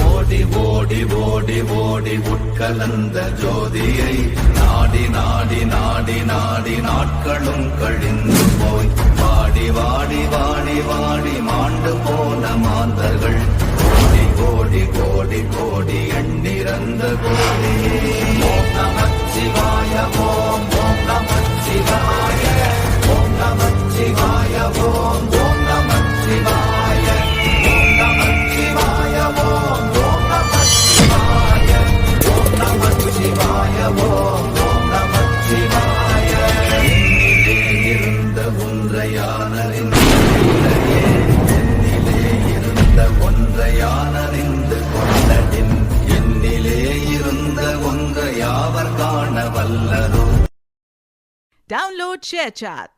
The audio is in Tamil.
ஓடி ஓடி ஓடி ஓடி உட்கலந்த ஜோதியை நாடி நாடி நாடி நாடி நாட்களும் கழிந்து போய் வாடி வாடி வாடி வாடி மாண்டு போன மாந்தர்கள் கோடி கோடி கோடி கோடி எண்ணிறந்த கோடி. ஓம் நமச்சிவாய ஓம் ஓம் நமச்சிவாய ஓம் நமச்சிவாய ஓம் ஓம் நமச்சிவாய ஓம் நமச்சிவாய ஓம் ஓம் நமச்சிவாய ஓம் நமச்சிவாய ஓம் ஓம் நமச்சிவாய. என்னிலே இருந்த ஒன்றையானறிந்து என்னிலே இருந்த ஒன்றையானறிந்து கொண்டடின் என்னிலே இருந்த ஒன்றை யாவர் காண வல்லதோ. Download ShareChat.